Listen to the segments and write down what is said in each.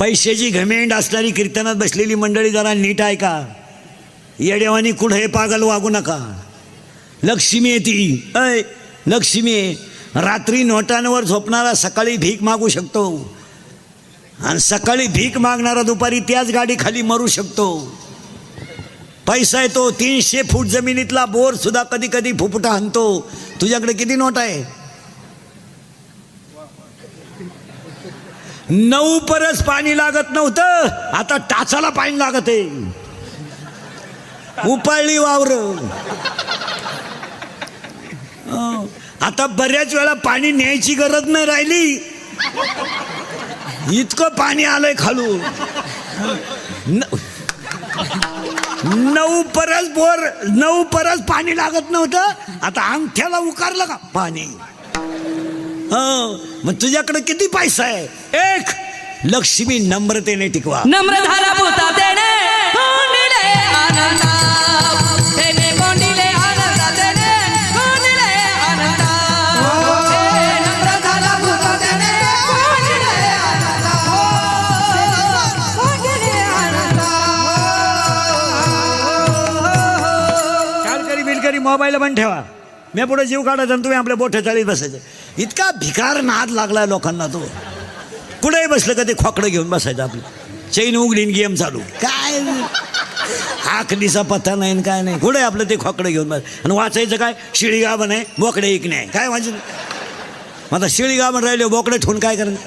पैशाची घमेंड असणारी कीर्तनात बसलेली मंडळी जरा नीट ऐका. येडेवानी कुठे पागल वागू नका. लक्ष्मी आहे ती. अय लक्ष्मी आहे. रात्री नोटांवर झोपणारा सकाळी भीक मागू शकतो, आणि सकाळी भीक मागणारा दुपारी त्याच गाडी खाली मरू शकतो. पैसा आहे तो. 300 फूट जमिनीतला बोर सुद्धा कधी कधी फुफुटा हाणतो. तुझ्याकडे किती नोट आहे? 9 परस पाणी लागत नव्हतं, आता टाचाला पाणी लागत आहे. उपाळली वावर. आता बऱ्याच वेळा पाणी न्यायची गरज नाही राहिली, इतकं पाणी आलंय खालून. 9 परस बोर, 9 परस पाणी लागत नव्हतं, आता अंगठ्याला उकारलं का पाणी. मग तुझ्याकडे किती पैसा आहे? 1. लक्ष्मी नम्रतेने टिकवा. नम्र झाला भूता देणे कोंडिले आनंदा, देणे कोंडिले आनंदा, देणे कोंडिले आनंदा. नम्र झाला भूता देणे कोंडिले आनंदा, कोंडिले आनंदा. चालकरी बिलकरी मोबाईल बंद ठेवा. मी पुढे जीव काढायचा आणि तुम्ही आपल्या बोठे चाळीत बसायचे. इतका भिकार नाद लागलाय लोकांना. तो कुठेही बसलं का ते खोकडं घेऊन बसायचं. आपलं चैन उघडीन गेम चालू. काय आखलीचा पत्ता नाही काय नाही. कुठे आपलं ते खोकडं घेऊन बस. आणि वाचायचं काय? शिळी गाभण आहे, बोकडे एक नाही. काय वाचून आता शिळी गाभण राहिले, बोकडे ठेवून काय करायचं?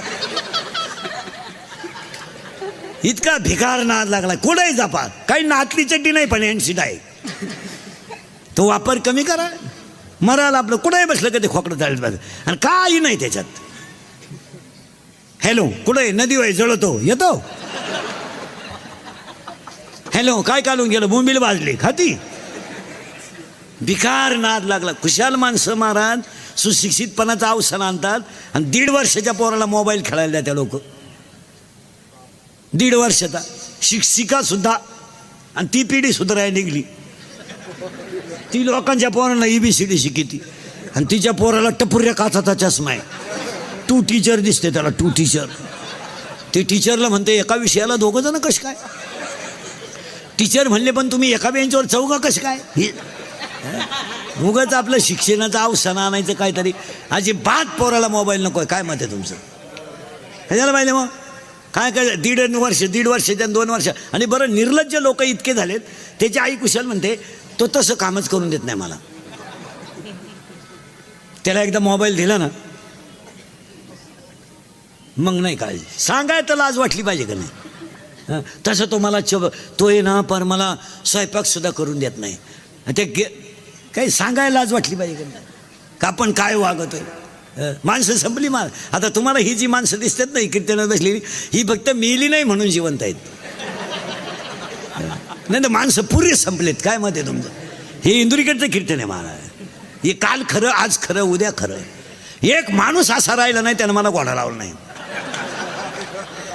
इतका भिकार नाद लागलाय. कुठेही जापा. काही नातली चड्डी नाही पण एनसीट आहे. तो वापर कमी करा. मराल आपलं कुठेही बसलं का ते खोकडं चालत बस, आणि काही नाही त्याच्यात. हॅलो कुठे नदी वय जळतो येतो. हॅलो काय काढून गेलं, बोंबील वाजली खाती. भिकार नाद लागला. खुशाल माणसं महाराज सुशिक्षितपणाचं अवसान आणतात, आणि 1.5 वर्षाच्या पोराला मोबाईल खेळायला द्या त्या लोक. 1.5 वर्षाचा शिक्षिका सुद्धा, आणि ती पिढी सुधारायला निघली. ती लोकांच्या पोरांना ABCD शिकिती, आणि तिच्या पोराला टपुऱ्या काचाचा चष्मा आहे. 2 टीचर दिसते त्याला. 2 टीचर. ते टीचरला म्हणते एका विषयाला 2 जण कसे काय? टीचर म्हणले पण तुम्ही एका बेंचवर 4 कसे काय? उगाच आपलं शिक्षणाचं अवसान आणायचं काहीतरी. अजिबात पोराला मोबाईल नको आहे. काय मत आहे तुमचं? ह्याला पाहिजे मग काय काय 1.5 वर्ष 1.5 वर्षाच्या 2 वर्ष. आणि बरं निर्लज्ज लोक इतके झालेत. त्याची आई कुशल म्हणते तो तसं कामच करून देत नाही मला. त्याला एकदा मोबाईल दिला ना मग नाही काळजी. सांगाय तर लाज वाटली पाहिजे का नाही? तसं तो मला तो आहे ना, पर मला स्वयंपाक सुद्धा करून देत नाही. ते काही सांगायला लाज वाटली पाहिजे का नाही? का आपण काय वागतोय? माणसं संपली. आता तुम्हाला ही जी माणसं दिसतात ना कीर्तनात बसलेली, ही फक्त मेली नाही म्हणून जिवंत आहेत. नाही तर माणसं पुरे संपलेत. काय मत आहे तुमचं? हे इंदुरीकडचं कीर्तन आहे महाराज. हे काल खरं, आज खरं, उद्या खरं. एक माणूस असा राहिला नाही त्यानं मला घोडा लावला नाही.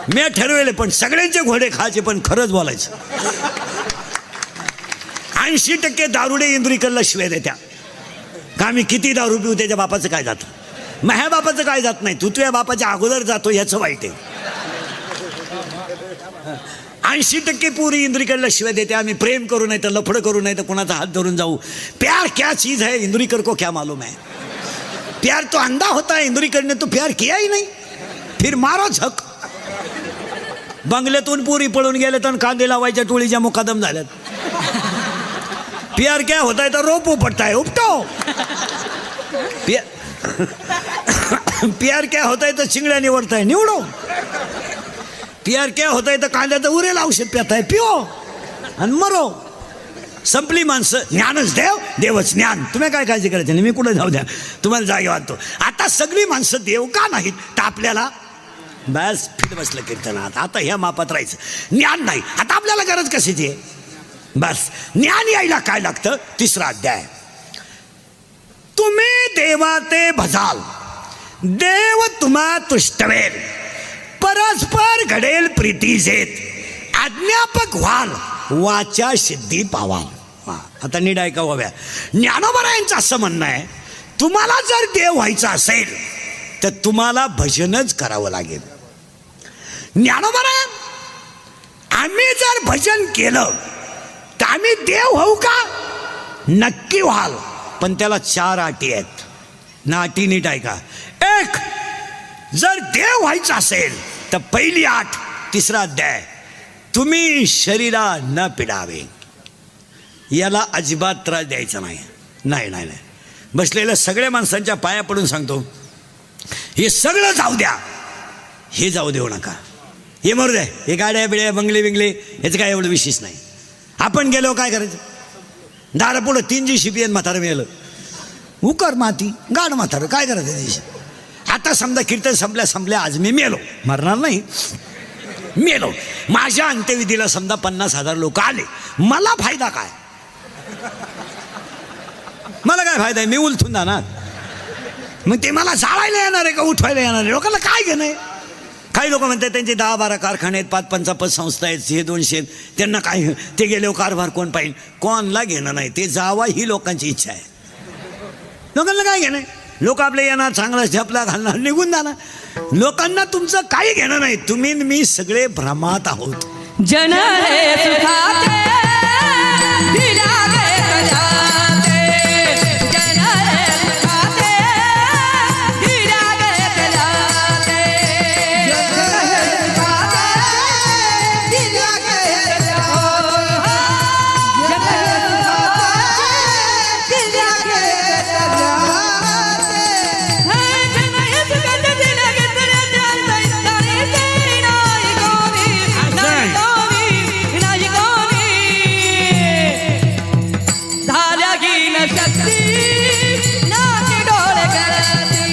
मी ठरवले पण सगळ्यांचे घोडे खायचे, पण खरंच बोलायचं. 80% दारुडे इंदुरीकडला शिवाय देत्या. का मी किती दारू पिऊ त्याच्या बापाचं काय जातं? माझ्या बापाचं काय जात नाही. तू तुझ्या बापाच्या अगोदर जातो याचं वाईट आहे. 80% पुरी इंदुरीकडला शिवाय देते. आम्ही प्रेम करू नाही तर लफडं करू नाही तर कोणाचा हात धरून जाऊ. प्यार क्या चीज है इंदुरीकर को क्या मालूम है. प्यार तो अंधा होता है, इंदुरीकर ने तो प्यार किया ही नहीं. फिर मारो झक. बंगल्यातून पुरी पळून गेले तर कांदे लावायच्या टोळीच्या मुकादम झाल्यात. प्यार क्या होता है तो रोप उपटता है उपटो. प्यार क्या होता है तो चिंगड्या निवडता है निवडो. प्यार क्या होता है तर कांद्याचं उरेल औषध पिताय पिओ आणि मरो. संपली माणसं. ज्ञानच देव, देवच ज्ञान. तुम्ही काय काळजी करायची नाही. मी कुठे जाऊ द्या, तुम्हाला जागे वाटतो. आता सगळी माणसं देव का नाहीत तर आपल्याला बस फिट बसलं कीर्तनात. आता ह्या मापात राहायचं. ज्ञान नाही. आता आपल्याला गरज कशाची आहे? बस ज्ञान यायला काय लागतं? 3रा अध्याय. तुम्ही देवाते भजाल, देव तुम्हा तुष्टवेल, परस्पर घडेल प्रीती जेत, अज्ञापक व्हाल, वाचा सिद्धी पावाल. आता नीट ऐका व्हाव्या. ज्ञानोबरायांचं असं म्हणणं आहे, तुम्हाला जर देव व्हायचं असेल तर तुम्हाला भजनच करावं लागेल. ज्ञानोबा नाही. आम्ही जर भजन केलं तर आम्ही देव होऊ का? नक्की व्हाल, पण त्याला 4 अटी आहेत. ना अटी नीट ऐका. एक, जर देव व्हायचं असेल तर पहिली अट, 3रा अध्याय, तुम्ही शरीरा न पिडावे. याला अजिबात त्रास द्यायचा नाही. नाही नाही नाही, बसलेल्या सगळ्या माणसांच्या पाया पडून सांगतो, हे सगळं जाऊ द्या, हे जाऊ देऊ नका. हे मरू द्या, हे गाड्या बिड्या बंगले बिंगले याचं काय एवढं विशेष नाही. आपण गेलो काय करायचं? दारापुढं 3 GCP आणि म्हातारं मिळालं, उकर माती गाड म्हातारं, काय करायचं दिवशी? आता समजा कीर्तन संपल्या आज मी मेलो, मरणार नाही, मेलो. माझ्या अंत्यविधीला समजा 50,000 लोक आले, मला फायदा काय? मला काय फायदा आहे? मी उलथून जाणार. मग ते मला जाळायला येणार आहे का उठवायला येणार आहे? लोकांना काय घेणं आहे? काही लोक म्हणतात त्यांचे 10-12 कारखाने आहेत, 5-5 संस्था आहेत, हे 200, त्यांना काय, ते गेल्यावर कारभार कोण पाहिजे? कोणला घेणं नाही, ते जावा ही लोकांची इच्छा आहे. लोकांना काय घेणं आहे? लोक आपले येणार, चांगला झपला घालणार, निघून जाणार. लोकांना तुमचं काही घेणं नाही. तुम्ही मी सगळे भ्रमात आहोत. जन हे सुखाचे फिरावे कजाते, जन हे सुखाचे फिरावे कजाते, जन हे सुखाचे फिरावे कजाते, जन हे सुखाचे फिरावे कजाते, जन हे सुखाचे फिरावे कजाते, तारे तेरी नाई गोरी नाई गोरी नाई गोरी, झाल्या की न शक्ती नाकी डोळे करती,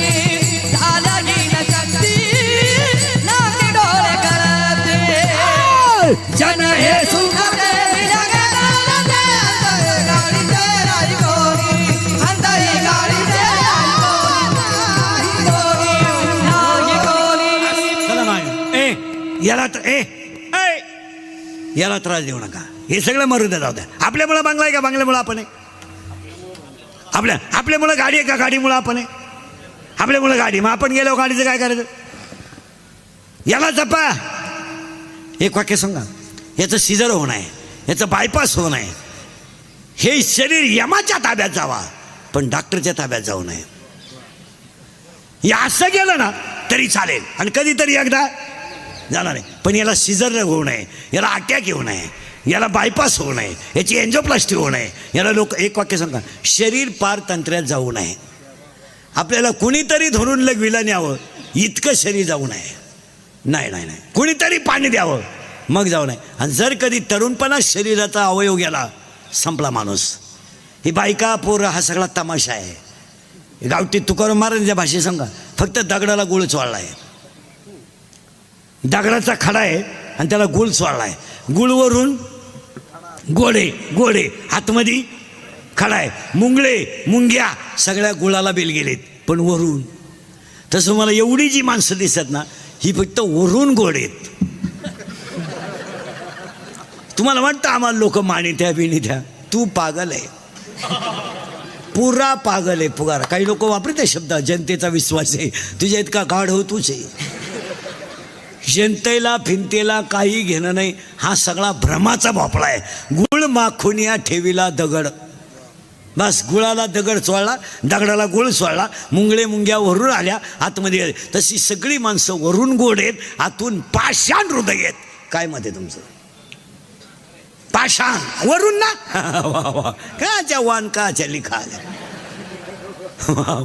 झाल्या की न शक्ती नाकी डोळे करती, जन हे सुखाचे विरागे गाडीचे, अंतरी गाडीचे नाई गोरी, अंतरी गाडीचे नाई गोरी. चला माग, याला तर याला त्रास देऊ नका. हे सगळं मरू द्या, जाऊ द्या. आपल्यामुळं बांगला आहे का? बांगल्यामुळं आपण आहे. आपल्यामुळं गाडी आहे का? गाडीमुळं आपण आहे. आपल्यामुळं गाडी, मग आपण गेलो गाडीचं काय करायचं? याला जपा. एक वाक्य सांगा, याचं सिजर होणं आहे, याचं बायपास होणं आहे. हे शरीर यमाच्या ताब्यात जावा, पण डॉक्टरच्या ताब्यात जाऊ नये. हे असं गेलं ना तरी चालेल, आणि कधीतरी एकदा जाणार आहे. पण याला सिजर होऊ नये, याला अटॅक येऊ नये, याला बायपास होऊ नये, याची एन्जिओप्लास्टी होऊ नये. याला लोक, एक वाक्य सांगा, शरीर पार तंत्र्यात जाऊ नये. आपल्याला कुणीतरी धरून लगविला न्यावं इतकं शरीर जाऊ नये. नाही नाही नाही, कुणीतरी पाणी द्यावं मग जाऊ नये. आणि जर कधी तरुणपणात शरीराचा अवयव गेला, संपला माणूस. ही बायका पोरं हा सगळा तमाशा आहे. गावठी तुकाराम महाराजांच्या भाषेत सांगा, फक्त दगडाला गुळ चोळला आहे. दगडाचा खडा आहे आणि त्याला गुळ चोळला आहे. गुळवरून गोडे गोडे, आतमध्ये खडा आहे. मुंगळे मुंग्या सगळ्या गुळाला बेल गेलेत, पण वरून. तसं मला एवढी जी माणसं दिसत ना, ही फक्त वरून गोड आहेत. तुम्हाला वाटतं आम्हाला लोक मानित्या बिनित्या? तू पागल आहे, पुरा पागल आहे. पुगार काही लोक वापरते शब्द, जनतेचा विश्वास आहे. तुझ्या इतका गाढ हो तूच आहे. जनतेला फिनतेला काही घेणं नाही. हा सगळा भ्रमाचा भोपळा आहे. गुळ माखुनिया ठेवीला दगड. बस, गुळाला दगड चोळला, दगडाला गुळ चोळला, मुंगळे मुंग्या वरून आल्या आतमध्ये. तशी सगळी माणसं वरून गोड आहेत, आतून पाषाण हृदय आहेत. काय मत आहे तुमचं? पाषाण वरून ना. वा वा, काच्या वान काच्या लिखा,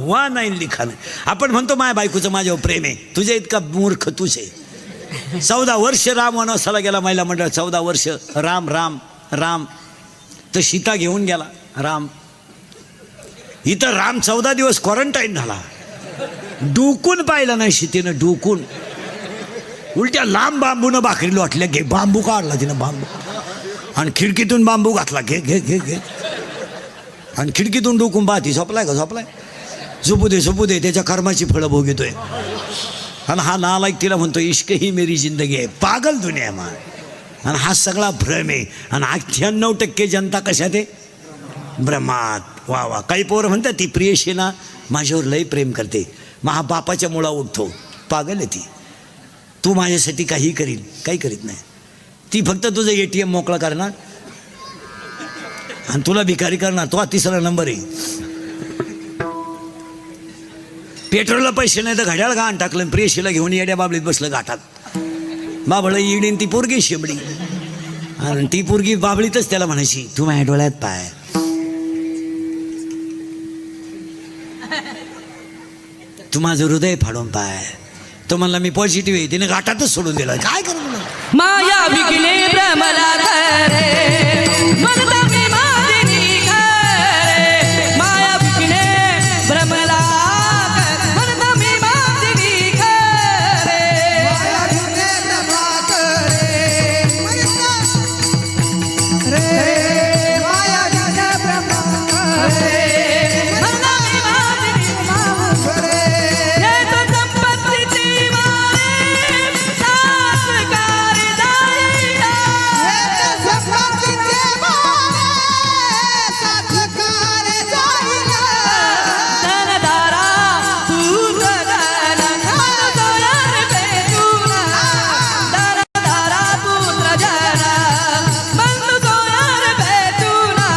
वा नाही लिखा नाही. आपण म्हणतो माझ्या बायकोचं माझ्यावर प्रेम आहे. तुझ्या इतका मूर्ख तूच आहे. 14 वर्ष राम वनवासाला गेला महिला मंडळ. 14 वर्ष राम राम राम. तर सीता घेऊन गेला राम. इथं राम 14 दिवस क्वारंटाईन झाला. डुकून पाहिला नाही सीतेनं, डुकून. उलट्या लांब बांबूनं भाकरी लोटल्या. घे बांबू काढला तिनं, बांबू, आणि खिडकीतून बांबू घातला. घे घे घे घे, आणि खिडकीतून डुकून पाहती. झोपलाय का? झोपलाय. झोपू दे झोपू दे, त्याच्या कर्माची फळं भोगतोय. आणि हा नालायक तिला म्हणतो इश्क ही मेरी जिंदगी आहे. पागल दुनिया मा. आणि हा सगळा भ्रम आहे. आणि 98% जनता कशात आहे? भ्रमात. वा वा. काही पोरं म्हणतात ती प्रियशीना माझ्यावर लय प्रेम करते, मग हा बापाच्या मुळा उठतो. पागल आहे ती. तू माझ्यासाठी काही करील, काही करीत नाही. ती फक्त तुझं ATM मोकळं करणार आणि तुला भिकारी करणार. तो 3रा नंबर आहे. पेट्रोलला पैसे नाही तर घड्याळ घाण टाकलं, प्रेशीला घेऊन येड्या बाबलीत बसलं घाटात. बाबळ इडीन ती पोरगी शेबडी, आणि ती पोरगी बाबळीतच त्याला म्हणायची, तू माझ्या डोळ्यात पाय. तू माझं हृदय फाडून पाय. तो म्हणला मी पॉझिटिव्ह आहे. तिने घाटातच सोडून दिला. काय करू तुला? माया विकले भ्रमला खरे म्हणता मी माझी खरे. माया विकले भ्रमला म्हणता मी माझी खरे. माया विकले भ्रमा करे रे. माया विकले भ्रमा करे म्हणता मी माझी खरे. हे तो संपत्तीची मारे सासकार जाईना. हे तो संपत्तीची मारे सासकार जाईना. धनधारा तूच धन सोयार पेटूना. धनधारा पुत्र जन बंधू सोयार पेटूना.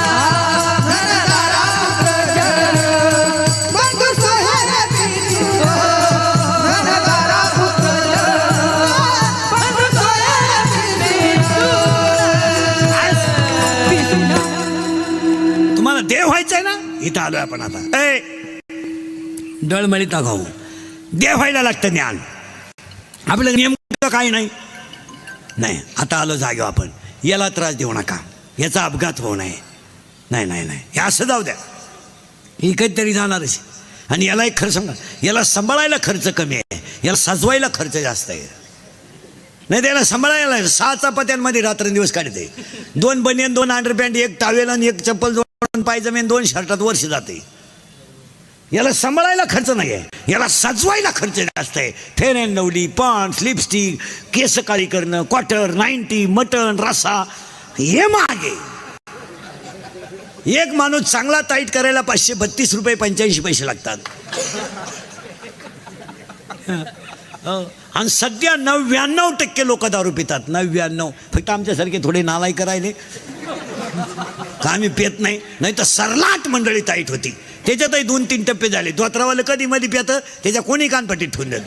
धनधारा पुत्र जन बंधू सोयार पेटूना. धनधारा पुत्र जन बंधू सोयार पेटूना. तुम्हाला देव व्हायचंय ना, इथं आलोय आपण आता. डळमळीत ना खाऊ. देव व्हायला लागतं ज्ञान. आपलं नेमकं काही नाही. आता आलो जागेवर आपण. याला त्रास देऊ नका, याचा अपघात होऊ नये. नाही नाही नाही, हे असं जाऊ द्या. ही कधीतरी जाणारच. आणि याला एक खरं सांगा, याला सांभाळायला खर्च कमी आहे, याला सजवायला खर्च जास्त आहे. नाही त्याला सांभाळायला 6 चपात्यांमध्ये रात्रंदिवस काढते. 2 बनियन, 2 अंडरपॅन्ट, 1 टावेल आणि 1 चप्पल, 2 पायजमेन, 2 शर्टात वर्ष जाते. याला सांभाळायला खर्च नाही आहे, याला सजवायला खर्च जास्त आहे. Fair and lovely, Pond's, lipstick, केस काळी करणं, क्वार्टर, 90, मटण, रसा, हे मागे. एक माणूस चांगला टाईट करायला 532 रुपये 85 पैसे लागतात. आणि सध्या 99% लोक दारू पितात. 99. फक्त आमच्यासारखे थोडे नालायक राहिले का आम्ही पित नाही. नाही तर सरलाट मंडळी टाईट होती. त्याच्यातही 2-3 टप्पे झाले. धोत्रावालं कधी मध्ये पितं, त्याच्या कोणी कानपट्टीत ठेवून देत.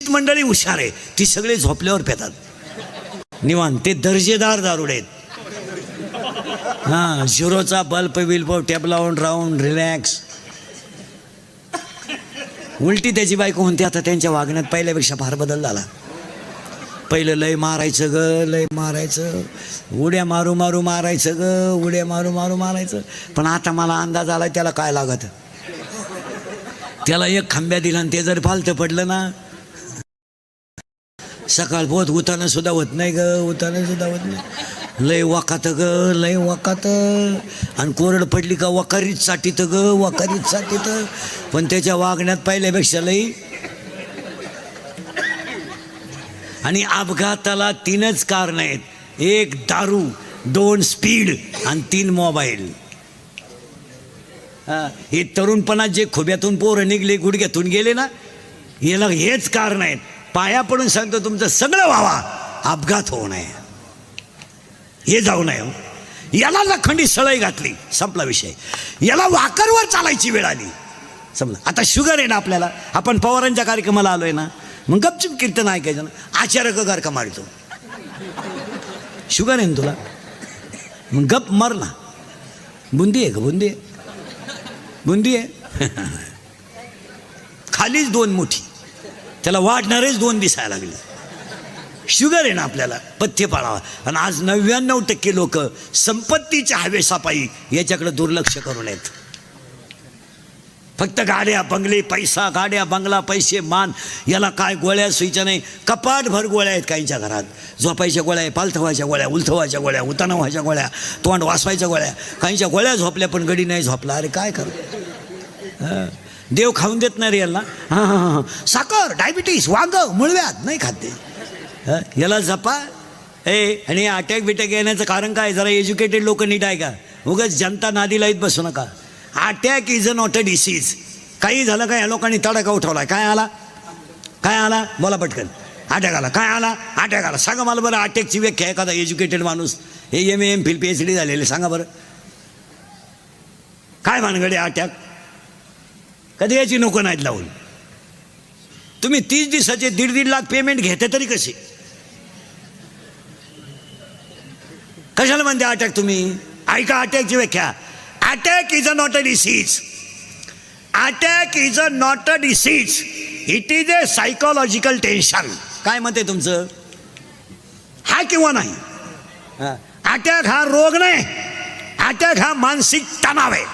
मंडळी हुशार आहे, ती सगळे झोपल्यावर पितात निवांत. ते दर्जेदार दारुडे आहेत. हां, झिरोचा बल्ब बिल्ब टॅब लावून राहून रिलॅक्स. उलटी त्याची बायको म्हणते आता त्यांच्या वागण्यात पहिल्यापेक्षा फार बदल झाला. पहिलं लय मारायचं ग, लय मारायचं, उड्या मारू मारू मारायचं ग, उड्या मारू मारू मारायचं. पण आता मला अंदाज आला त्याला काय लागत. त्याला एक खांब्या दिला आणि ते जर फालतं पडलं ना, सकाळ पोत उतानं सुद्धा होत नाही ग, उतानं सुद्धा होत नाही. लय वकात ग, लय वकात. आणि कोरड पडली का वकारीत साठीत ग, वकारीत साठीत. पण त्याच्या वागण्यात पहिल्यापेक्षा लय. आणि अपघाताला 3च कारण आहेत. 1 दारू, 2 स्पीड आणि 3 मोबाईल. हे तरुणपणात जे खोब्यातून पोरं निघले, गुडघ्यातून गेले ना, याला हेच कारण आहेत. पाया पडून सांगतो तुमचं सगळं व्हावा, अपघात होऊ नये, हे जाऊ नये. याला लखंडी सळई घातली, संपला विषय. याला वाकरवर चालायची वेळ आली, समजा. आता शुगर आहे ना आपल्याला, आपण पवारांच्या कार्यक्रमाला आलोय ना, मग गपचूप कीर्तन ऐकायचं ना. आचार्य गार का मारतो, शुगर आहे ना तुला, मग गप मर ना. बुंदी आहे का? बुंदी आहे, बुंदी आहे. खालीच 2 मुठी, त्याला वाढणारेच 2 दिसायला लागले. शुगर आहे ना आपल्याला, पथ्य पाळावा. आणि आज 99% लोक संपत्तीच्या हवेसापायी याच्याकडे दुर्लक्ष करू नयेत. फक्त गाड्या बंगले, पैसा, गाड्या बंगला, पैसे, मान, याला काय गोळ्या सुईच्या नाही. कपाटभर गोळ्या आहेत काहींच्या घरात. झोपायच्या गोळ्या आहे, पालथवायच्या गोळ्या, उलथवायच्या गोळ्या, उताना व्हायच्या गोळ्या, तोंड वाचवायच्या गोळ्या. काहींच्या गोळ्या झोपल्या पण गडी नाही झोपला. अरे काय करू, देव खाऊन देत नाही रे याला. हां हां हां, साखर, डायबिटीस, वांग, मुळव्यात नाही खाते. याला जपा. आणि अटॅक बिटॅक येण्याचं कारण काय? जरा एज्युकेटेड लोक नीट आहे का, उगाच जनता नादी लाईत बसू नका. Attack is not a disease. काही झालं का या लोकांनी तडाखा उठवला. काय आला? काय आला बोला पटकन. अटॅक आला. काय आला? अटॅक आला. सांगा मला बरं अटॅकची व्याख्या. एखादा एज्युकेटेड माणूस हे MA MPhil PhD झालेले सांगा बरं काय भानगडे अटॅक. कधी याची नको नाहीत लावून. तुम्ही 30 दिवसाचे 1.5 लाख पेमेंट घेते तरी कशी कशाला म्हणते अटॅक तुम्ही. ऐका अटॅकची व्याख्या. Attack is a not a disease. Attack is a not a disease. It is a psychological tension. काय म्हणते तुमचं हा किंवा नाही. अटॅक हा रोग नाही. अटॅक हा मानसिक तणाव आहे.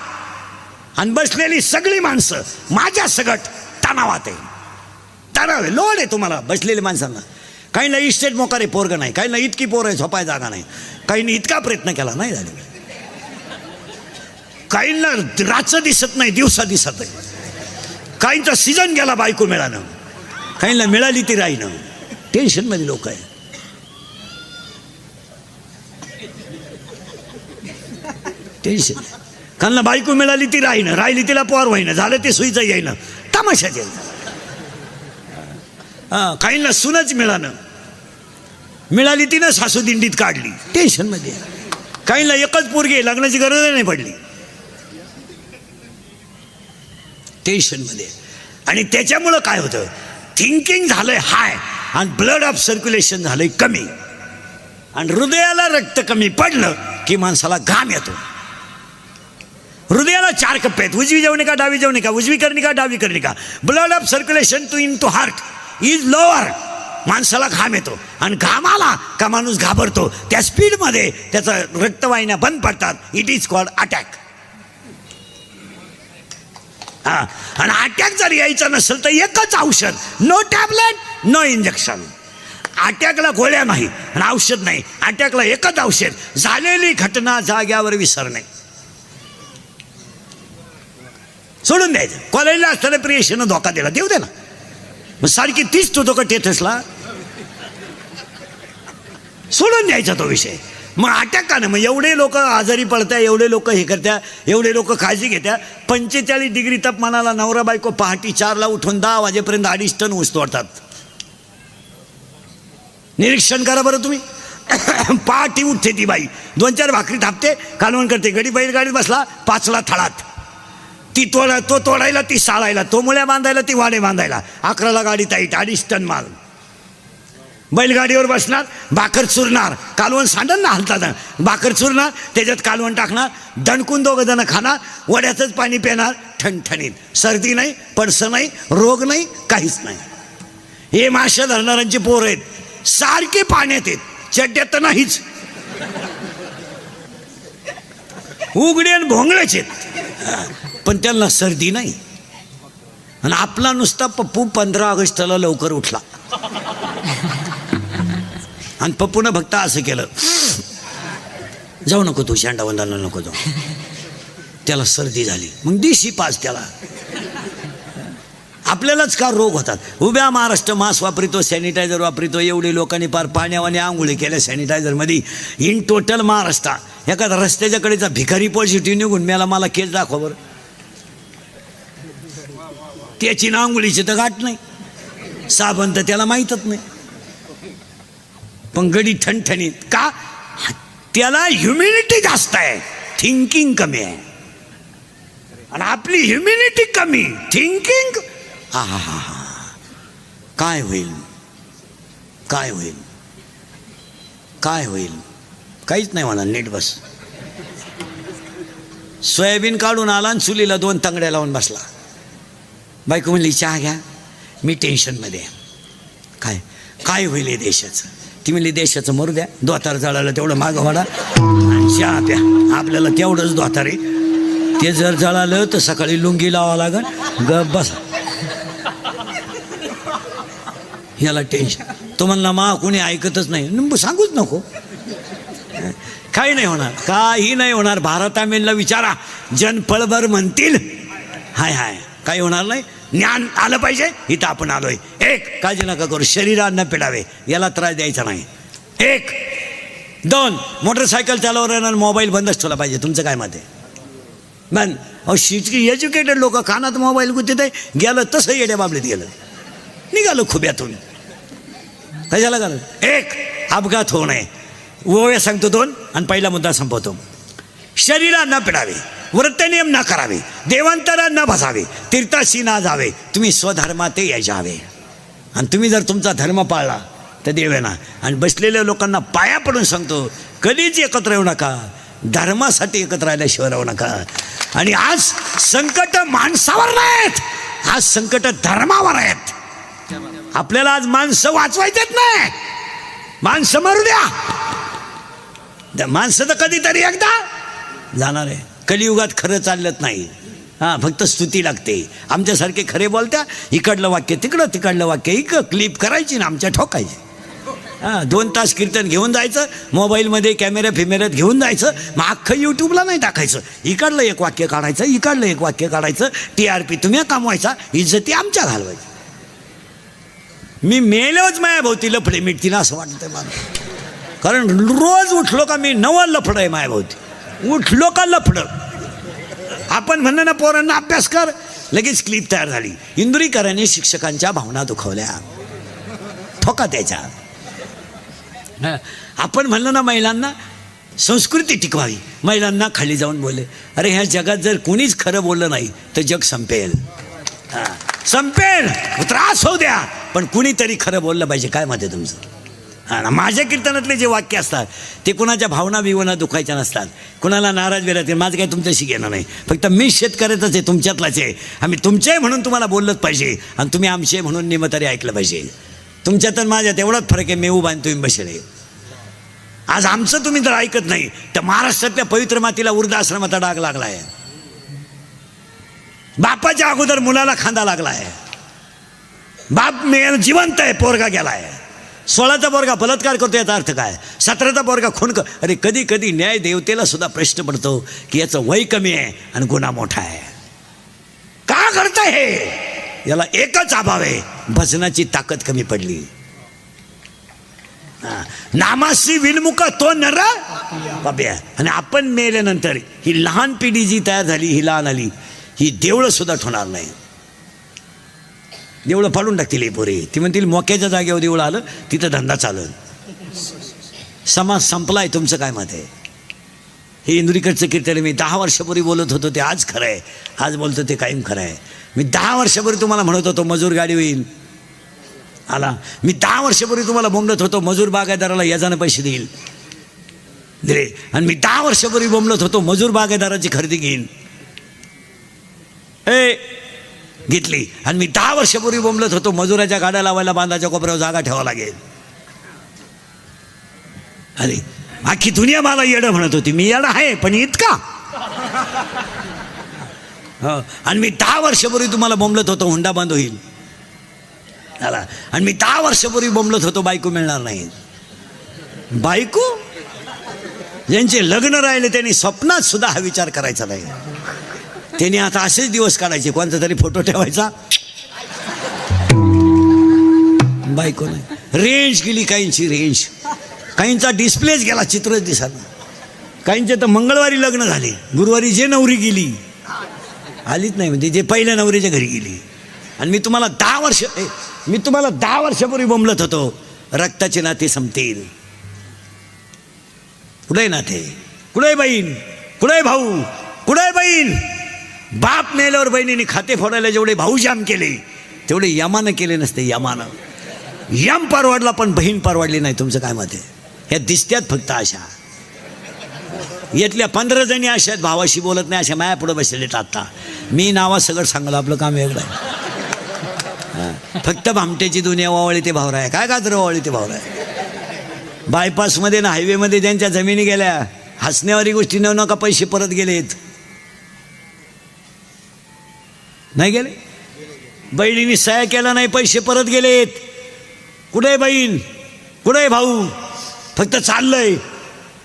आणि बसलेली सगळी माणसं माझ्या सगट तणावात आहे. तणाव आहे. लोड आहे तुम्हाला बसलेल्या माणसांना. काहींना इस्टेट मोकारे पोरग नाही. काहींना इतकी पोर आहे झोपाय जागा नाही. काहींनी इतका प्रयत्न केला नाही झाले. काहींना रात्र दिसत नाही दिवसा दिसत आहे. काहींचा सीझन गेला बायको मिळालं. काहींना मिळाली ती राहीनं. टेन्शनमध्ये लोक आहे. टेन्शन. काहींना बायको मिळाली ती राहीनं. राहिली तिला पोर व्हायनं. झालं ते सुईचं येईनं. तमाशाच यायचं. काहींना सुनच मिळालं. मिळाली तिनं सासू दिंडीत काढली. टेन्शनमध्ये. काहींना एकच पोरगी लग्नाची गरज नाही पडली. टेन्शनमध्ये. आणि त्याच्यामुळं काय होतं थिंकिंग झालंय हाय आणि ब्लड ऑफ सर्क्युलेशन झालंय कमी. आणि हृदयाला रक्त कमी पडलं की माणसाला घाम येतो. हृदयाला 4 कप्पे आहेत. उजवी जवनिका डावी जवनिका. उजवी कर्णिका डावी कर्णिका. Blood of circulation to heart is lower. माणसाला घाम येतो आणि घाम आला का माणूस घाबरतो. त्या स्पीडमध्ये त्याचा रक्तवाहिन्या बंद पडतात. It is called attack. आणि अटॅक जर यायचा नसेल तर एकच औषध. No tablet no injection. अटॅकला गोळ्या नाही आणि औषध नाही. अटॅकला एकच औषध. झालेली घटना जाग्यावर विसरणे. सोडून द्यायचं. कॉलेजला असताना प्रियेशनं धोका दिला देऊ दे ना. मग सारखी तीच तो धोका टेथसला सोडून द्यायचा तो विषय. मग अटॅक का नाही. मग एवढे लोक आजारी पडतात. एवढे लोक हे करत्या. एवढे लोक काळजी घेत्या. 45 डिग्री तापमानाला नवरा बायको पहाटे 4ला उठून 10 वाजेपर्यंत 2.5 टन ऊस तोडतात. निरीक्षण करा बरं तुम्ही. पहाटे उठते ती बाई 2-4 भाकरी थापते कालवण करते. गडी बैलगाडीत बसला 5ला थळात. ती तो तोडायला ती साळायला. तो मुळ्या बांधायला ती वाडे बांधायला. 11ला गाडी ताईट 2.5 टन माल. बैलगाडीवर बसणार भाकर चुरणार. कालवण सांडण ना हलतात. भाकर चुरणार त्याच्यात कालवण टाकणार. दणकून 2 जण खाणार. वड्याचंच पाणी पिणार. ठणठणीत. सर्दी नाही पडसं नाही रोग नाही काहीच नाही. हे माश्या धरणाऱ्यांची पोरं आहेत. सारखे पाण्यात आहेत. चड्ड्यात तर नाहीच. उघडे आणि भोंगळेच आहेत पण त्यांना सर्दी नाही. आणि आपला नुसता पप्पू 15 ऑगस्टला लवकर उठला. आणि पप्पूनं फक्त असं केलं जाऊ नको तू शांडावंदाला नको जाऊ. त्याला सर्दी झाली. मग दिशी पाच त्याला. आपल्यालाच का रोग होतात. उभ्या महाराष्ट्र मास्क वापरितो सॅनिटायझर वापरितो. एवढे लोकांनी पार पाण्यावाने आंघोळी केल्या सॅनिटायझरमध्ये. इन टोटल महाराष्ट्र एखादा रस्त्याच्या कडेचा भिकारी पॉझिटिव्ह निघून मला केस दाखवा बरं. त्याची ना आंघोळीची तर गाठ नाही. साबण तर त्याला माहीतच नाही. पण गडी ठणठणीत का. त्याला ह्युमिनिटी जास्त आहे. थिंकिंग कमी आहे. आणि आपली ह्युमिनिटी कमी. थिंकिंग काय होईल काय होईल काय होईल काहीच नाही म्हणा. नीट बस. सोयाबीन काढून आला आणि चुलीला 2 तंगड्या लावून बसला. बायको म्हणली चहा घ्या. मी टेन्शनमध्ये आहे. काय काय होईल हे देशाचं. ती म्हणली देशाचं मरू द्या. दोतार जळालं तेवढं मागं वाढा आणि चहा प्या. आपल्याला तेवढंच दोतार आहे. ते जर जळालं तर सकाळी लुंगी लावावं लागेल. गप बस. याला टेन्शन. तो म्हणला मा कोणी ऐकतच नाही. सांगूच नको. काही नाही होणार. काही नाही होणार. भारतामेनला विचारा. जनपळभर म्हणतील हाय हाय काही होणार नाही. ज्ञान आलं पाहिजे. इथं आपण आलोय. 1 काळजी नका करू. शरीरात न पिडावे. याला त्रास द्यायचा नाही. 1 2 मोटरसायकल चालवणार मोबाईल बंदच ठेवला पाहिजे. तुमचं काय मत आहे. बंद. अहो एज्युकेटेड लोक कानात मोबाईल गुतीत आहे. गेलं तसं येड्या बाबलीत गेलं. निघालो खुब्यातून. कशाला घाल? एक, अपघात होऊ नये. ओव्या सांगतो 2 आणि पहिला मुद्दा संपवतो. शरीरा न पिडावे, व्रतनियम न करावे, देवांतरा न बसावे, तीर्थाशी ना जावे, तुम्ही स्वधर्माते यजावे. आणि तुम्ही जर तुमचा धर्म पाळला तर देव येणार. आणि बसलेल्या लोकांना पाया पडून सांगतो, कधीच एकत्र येऊ नका, धर्मासाठी एकत्र राहिल्याशिवाय राहू नका. आणि आज संकट माणसावर नाहीत, आज संकट धर्मावर आहेत. आपल्याला आज माणसं वाचवायचेत नाही, माणसं मारू द्या. माणसं तर कधीतरी एकदा जाणार आहे. कलियुगात खरं चालत नाही. हां, फक्त स्तुती लागते. आमच्यासारखे खरे बोलत्या, इकडलं वाक्य तिकडं, तिकडलं वाक्य इकडं, क्लिप करायची ना आमच्या ठोकायची. हां, 2 तास कीर्तन घेऊन जायचं, मोबाईलमध्ये कॅमेऱ्यात घेऊन जायचं, मग अख्खं यूट्यूबला नाही टाकायचं. इकडलं एक वाक्य काढायचं, इकडलं एक वाक्य काढायचं, TRP तुम्ही कमवायचा, इज्जती आमच्या घालवायची. मी मेलोच मायाभोवती लफडे मिटतील असं वाटतं मला. कारण रोज उठलो का मी नवं लफडं आहे मायाभोवती. उठलो का लफडं. आपण म्हणणं ना पोरांना अभ्यास कर, लगेच क्लिप तयार झाली. इंदुरीकरांनी शिक्षकांच्या भावना दुखवल्या, ठोका त्याच्या. आपण म्हणलं ना महिलांना संस्कृती टिकवावी, महिलांना खाली जाऊन बोलले. अरे ह्या जगात जर कोणीच खरं बोललं नाही तर जग संपेल. संपेल, त्रास होऊ द्या, पण कुणीतरी खरं बोललं पाहिजे. काय मत आहे तुमचं? हां, माझ्या कीर्तनातले जे वाक्य असतात ते कुणाच्या भावना बिवना दुखायच्या नसतात, कुणाला नाराज बिराज. माझं काय तुमच्याशी घेणं नाही. फक्त मी शेतकऱ्याचाच आहे, तुमच्यातलाच आहे. आम्ही तुमचे आहे म्हणून तुम्हाला बोललंच पाहिजे, आणि तुम्ही आमचे म्हणून निम तरी ऐकलं पाहिजे. तुमच्यात आणि माझ्यात एवढाच फरक आहे, मी उभा आणि तुम्ही बसले. आज आमचं तुम्ही जर ऐकत नाही तर महाराष्ट्रातल्या पवित्र मातीला वृद्धाश्रमाचा डाग लागला आहे. बापाच्या अगोदर मुलाला खांदा लागला आहे. बाप मेल जिवंत आहे, पोरगा गेला आहे. 16चा पोरगा बलात्कार करतो, याचा अर्थ काय? 17चा पोरगा खून कर. अरे कधी कधी न्याय देवतेला सुद्धा प्रश्न पडतो की याचं वय कमी आहे आणि गुन्हा मोठा आहे. का घडतंय हे? याला एकच अभाव आहे, भजनाची ताकद कमी पडली. नामासी विनमुख तो नर बाब्या. आणि आपण मेल्यानंतर ही लहान पिढी जी तयार झाली, ही लहान आली, ही देवळं सुद्धा ठेवणार नाही. देवळं फाडून टाकतील हे पोरे. ती म्हणतील मोक्याच्या जागेवर देवळं आलं, तिथं धंदा चालल. समाज संपलाय. तुमचं काय मत आहे? हे इंदुरीकडचं कीर्तन मी 10 वर्षापूर्वी बोलत होतो ते आज खरं आहे, आज बोलतो ते कायम खरं आहे. मी 10 वर्षापूर्वी तुम्हाला म्हणत होतो मजूर गाडी होईल, आला. मी 10 वर्षापूर्वी तुम्हाला बोंबलत होतो मजूर बागायतदाराला याजानं पैसे देईल, दिले. आणि मी 10 वर्षापूर्वी बोंबलत होतो मजूर बागायतदाराची खरेदी घेईन, घेतली. आणि मी 10 वर्षापूर्वी बोंबलत होतो मजुराच्या गाड्या लावायला बांधाच्या कोपऱ्यावर जागा ठेवावं लागेल. अरे अख्खी दुनिया मला येडं म्हणत होती. मी येडं आहे पण इतका. हो. आणि मी 10 वर्षापूर्वी तुम्हाला बोंबलत होतो हुंडा बंद होईल, आला. आणि मी 10 वर्षापूर्वी बोंबलत होतो बायको मिळणार नाही. बायको ज्यांचे लग्न राहिले त्यांनी स्वप्नात सुद्धा हा विचार करायचा नाही. त्यांनी आता असेच दिवस काढायचे, कोणता तरी फोटो ठेवायचा, बायको नाही. रेंज गेली काहींची, रेंज काहींचा डिस्प्लेच गेला, चित्रच दिसणार. काहींचे तर मंगळवारी लग्न झाले, गुरुवारी जे नवरी गेली आलीच नाही, म्हणजे जे पहिल्या नवरीच्या घरी गेली. आणि मी तुम्हाला 10 वर्षापूर्वी बोंबलत होतो रक्ताचे नाते संपतील. कुठे नाते, कुठे बहीण, कुठे भाऊ, कुठे बहीण. बाप मेल्यावर बहिणीने खाते फोडायला जेवढे भाऊ जाम केले तेवढे यमानं केले नसते. यमानं यम परवडला पण बहीण परवडली नाही. तुमचं काय मत आहे? ह्या दिसत्यात फक्त अशा. यातल्या 15 जणी अशा आहेत भावाशी बोलत नाही, अशा माया पुढे बसलेले टाकता. मी नावा सगळं सांगलं, आपलं काम वेगळं आहे. फक्त भामटेची दुनिया वावळी ते भावरा आहे. काय गाजरं वावळी ते भावरा आहे. बायपासमध्ये ना हायवेमध्ये ज्यांच्या जमिनी गेल्या, हसण्यावारी गोष्टी न नका पैसे परत गेलेत, नाही गेले. बहिणीने सह्या केला नाही, पैसे परत गेलेत. कुठे बहीण, कुठे भाऊ, फक्त चाललंय,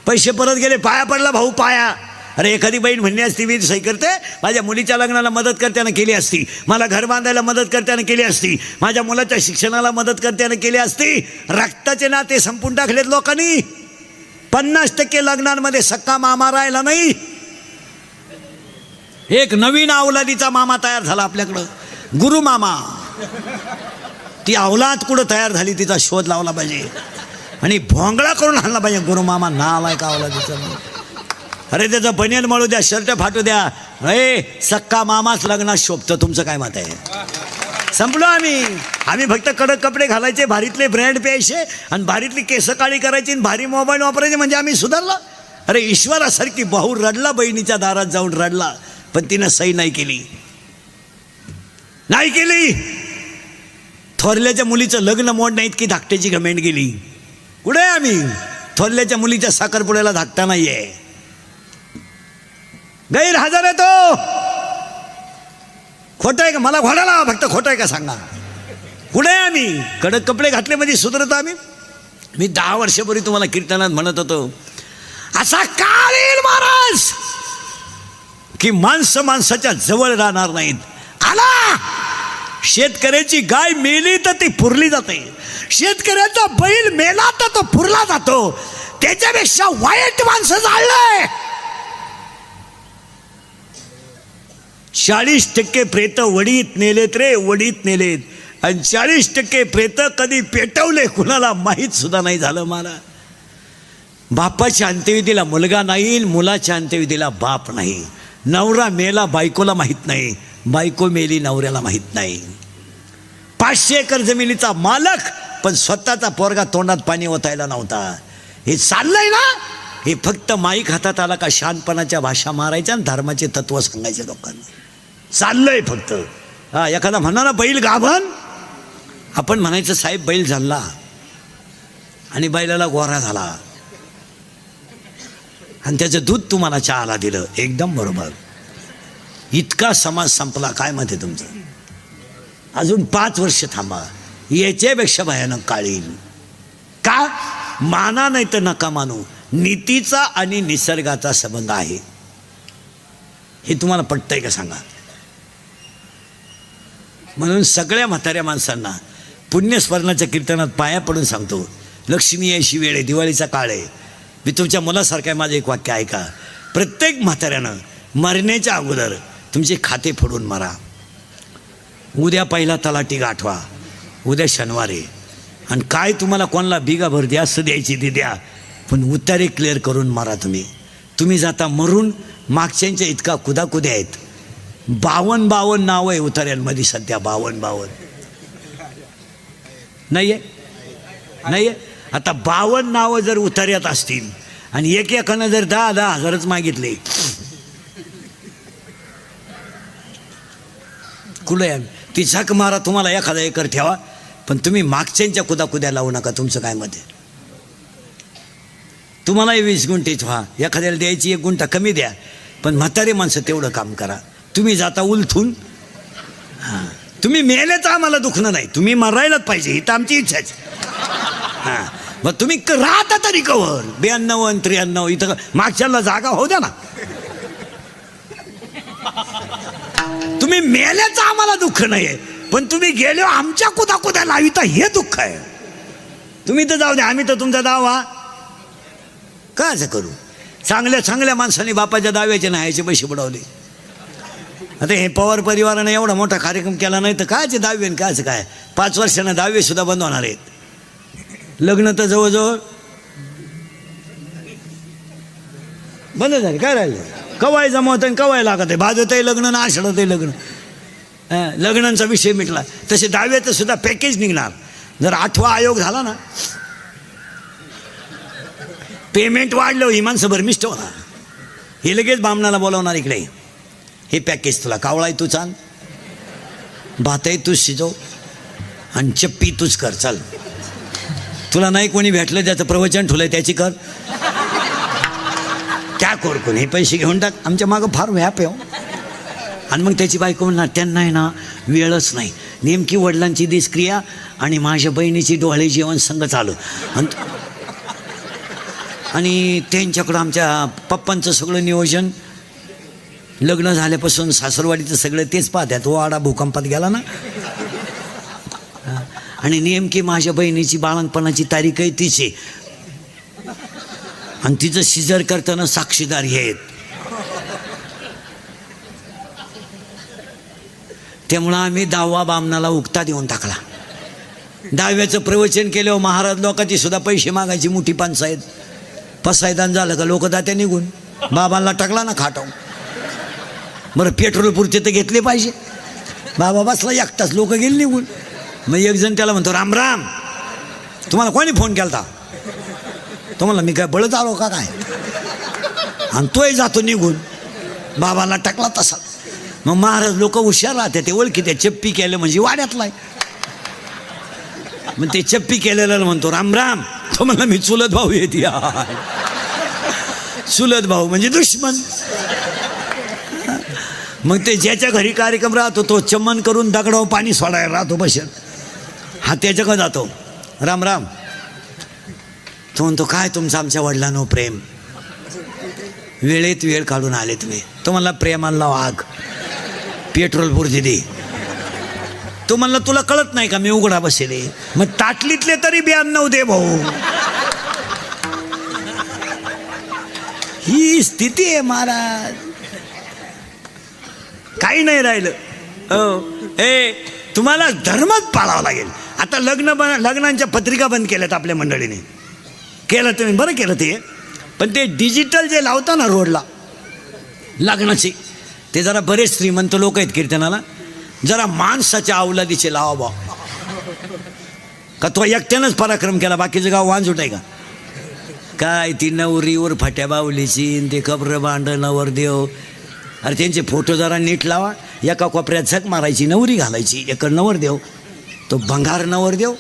पैसे परत गेले. पाया पडला भाऊ, पाया. अरे एखादी बहीण म्हणली असती मी सही करते, माझ्या मुलीच्या लग्नाला मदत करताना केली असती, मला घर बांधायला मदत करताना केली असती, माझ्या मुलाच्या शिक्षणाला मदत करताना केली असती. रक्ताचे नाते संपून टाकलेत लोकांनी. 50% लग्नांमध्ये सक्का मामा राहिला नाही. एक नवीन अवलादीचा मामा तयार झाला आपल्याकडं, गुरु मामा. ती अवलाद कुठं तयार झाली तिचा शोध लावला पाहिजे आणि भोंगळा करून आणला पाहिजे. गुरुमामा नाव आहे का अवलादीचं? अरे त्याचं बनियन मळू द्या, शर्ट फाटू द्या. सक्का मामाच लग्नात शोभतं. तुमचं काय मत आहे? संपलो आम्ही फक्त कडक कपडे घालायचे, भारीतले ब्रँड प्यायचे आणि भारीतली केस काळी करायची आणि भारी मोबाईल वापरायचे, म्हणजे आम्ही सुधारलो. अरे ईश्वरासारखी भाऊ रडला, बहिणीच्या दारात जाऊन रडला, पण तिनं सही नाही केली. थोरल्याच्या मुलीचं लग्न मोड नाही इतकी धाकट्याची कमेंट गेली. कुठे आम्ही? थोरल्याच्या मुलीच्या साखरपुड्याला धाकटा नाहीये. गैरहजर आहे तो. खोटं आहे का? मला घोडा लावा फक्त. खोटं आहे का सांगा? कुठे आम्ही? कडक कपडे घातले म्हणजे सुधरतो आम्ही? मी 10 वर्षापूर्वी तुम्हाला कीर्तनात म्हणत होतो, असा काळ येईल महाराज की माणसं माणसाच्या जवळ राहणार नाहीत. आला. शेतकऱ्याची गाय मेली तर ती पुरली जाते, शेतकऱ्याचा बैल मेला तर तो पुरला जातो. त्याच्यापेक्षा वाईट माणसं जाळलंय. 40% प्रेत वडीत नेलेत रे, वडीत नेलेत. आणि 40% प्रेत कधी पेटवले कुणाला माहीत सुद्धा नाही झालं. मला बापाच्या अंत्यविधीला मुलगा नाही, मुलाच्या अंत्यविधीला बाप नाही. नवरा मेला बायकोला माहीत नाही, बायको मेली नवऱ्याला माहीत नाही. 500 एकर जमिनीचा मालक, पण स्वतःचा पोरगा तोंडात पाणी ओतायला नव्हता. हे चाललंय ना? हे फक्त माईक हातात आला का शानपणाच्या भाषा मारायच्या आणि धर्माचे तत्व सांगायचे लोकांना. चाललंय फक्त. हा, एखादा म्हणा ना बैल गाभण, आपण म्हणायचं साहेब बैल झाला आणि बैलाला गोरा झाला आणि त्याचं दूध तुम्हाला चहाला दिलं. एकदम बरोबर. इतका समाज संपला. काय मत आहे तुमचं? अजून 5 वर्ष थांबा, याच्यापेक्षा भयानक काळ येईल. का? माना नाही तर नका मानू, नीतीचा आणि निसर्गाचा संबंध आहे. हे तुम्हाला पटतंय का सांगा? म्हणून सगळ्या म्हाताऱ्या माणसांना पुण्यस्मरणाच्या कीर्तनात पाया पडून सांगतो, लक्ष्मी यायची वेळ आहे, दिवाळीचा काळ आहे. मी तुमच्या मुलासारखं माझं एक वाक्य ऐका. प्रत्येक म्हाताऱ्यानं मरण्याच्या अगोदर तुमचे खाते फोडून मारा. उद्या पहिला तलाठी गाठवा, उद्या शनिवार आहे. आणि काय तुम्हाला कोणाला बिगा भर द्या, असं द्यायची ती द्या, पण उतारे क्लिअर करून मारा. तुम्ही जाता मरून. मागच्यांच्या इतका कुदाकुद्या आहेत. 52 नाव आहे उतार्यांमध्ये सध्या. 52 नाही आहे. आता 52 नावं जर उतार्यात असतील आणि एकानं जर 10,000 हजारच मागितले, कुठं आहे? ती झक मारा, तुम्हाला 1,000 एकर ठेवा, पण तुम्ही मागच्यांच्या कुदाकुद्या लावू नका. तुमचं काय मत आहे? तुम्हालाही 20 गुंठेच व्हा, एखाद्याला द्यायची 1 गुंठा कमी द्या, पण म्हातारे माणसं तेवढं काम करा. तुम्ही जाता उलथून. हां, तुम्ही मेलेच आम्हाला दुखणं नाही, तुम्ही मरायलाच पाहिजे, ही तर आमची इच्छाच. हां, मग तुम्ही राहता तरी कवर 92 आणि 93 इथं मागच्याला जागा होऊ द्या ना. तुम्ही मेल्याचं आम्हाला दुःख नाही आहे, पण तुम्ही गेले आमच्या कुदाकुद्या लाविता हे दुःख आहे. तुम्ही तर जाऊ द्या, आम्ही तर तुमचा दावा काय असं करू? चांगल्या माणसांनी बापाच्या दाव्याचे नाहीचे पैसे बुडवले. आता हे पवार परिवाराने एवढा मोठा कार्यक्रम केला नाही तर कायचे दावे आणि कायचं काय? 5 वर्षांना दावे सुद्धा बंद होणार आहेत. लग्न तर जवळजवळ बंद झाले. काय राहिलं? कवाय जमवत आहे, कवाय लागत आहे, भाजत आहे लग्न ना आषाढत आहे लग्न. लग्नांचा विषय मिटला. तसे दाव्याचं सुद्धा पॅकेज निघणार. जर 8वा आयोग झाला ना, पेमेंट वाढलं, ही माणसं भरमिष्ट होणार. हे लगेच बामणाला बोलावणार, इकडे हे पॅकेज तुला, कावळाय तू चाल, भातही तूच शिजव आणि चप्पी तूच कर, चाल. तुला नाही कोणी भेटलं त्याचं प्रवचन ठुलंय त्याची कर, क्या कोण हे पैसे घेऊन टाक. आमच्या मागं फार व्याप आहे. आणि मग त्याची बायको म्हणणार त्यांना आहे ना वेळच नाही, नेमकी वडिलांची दिसक्रिया आणि माझ्या बहिणीची डोळे जेवण संग चालू, आणि त्यांच्याकडं आमच्या पप्पांचं सगळं नियोजन. लग्न झाल्यापासून सासरवाडीचं सगळं तेच पाहतात. वाडा भूकंपात गेला ना, आणि नेमकी माझ्या बहिणीची बाळंतपणाची तारीख आहे तिची, आणि तिचं सिजर करताना साक्षीदार हे आहेत. त्यामुळं आम्ही 10वा बामणाला उक्ता देऊन टाकला. दहाव्याचं प्रवचन केल्यावर महाराज लोकांची सुद्धा पैसे मागायची मोठी पंचायत. पसायदान झालं का लोक दात्या निघून बाबांना टाकला ना खाटाव. बरं पेट्रोल पुरते तर घेतले पाहिजे. बाबा बसला एकटाच, लोक गेले निघून. मग एक जण त्याला म्हणतो, राम राम, तुम्हाला कोणी फोन केला? तो म्हणला, मी काय बळत आलो का काय? आणि तोही जातो निघून. बाबांना टाकला तसा. मग महाराज लोक हुशार राहते, ते ओळखी त्या चप्पी केलं म्हणजे वाड्यातला आहे. मग ते चप्पी केलेलं म्हणतो, राम राम. तो म्हणला, मी चुलत भाऊ येते. चुलत भाऊ म्हणजे दुश्मन. मग ते ज्याच्या घरी कार्यक्रम राहतो तो चमन करून दगडावर पाणी सोडायला राहतो बसेल. हा त्याच्याकडे जातो, राम राम. तो म्हणतो, काय तुमचं आमच्या वडिलांनो प्रेम, वेळेत वेळ काढून आले तुम्ही. तो म्हणला, प्रेमाला वाघ, पेट्रोल पुरते दे. तो म्हणला, तुला कळत नाही का मी उघडा बसेले? मग ताटलीतले तरी 92 दे भाऊ. ही स्थिती आहे महाराज. काही नाही राहिलं. तुम्हाला धर्मच पाळावा लागेल. आता लग्नांच्या पत्रिका बंद केल्यात आपल्या मंडळीने. केलं तुम्ही, बरं केलं ते. पण ते डिजिटल जे लावता ना रोडला लग्नाचे, ते जरा बरेच श्रीमंत लोक आहेत कीर्तनाला, जरा माणसाच्या अवलादीचे लावा बा. का तो एकट्यानंच पराक्रम केला, बाकीचं गाव वांझुट आहे का काय? ती नवरीवर फाट्या बावलीची, ते कबर भांड नवरदेव. अरे त्यांचे फोटो जरा नीट लावा. एका कोपऱ्यात झक मारायची, नवरी घालायची, एक नवरदेव, तो भंगार नवरदेव.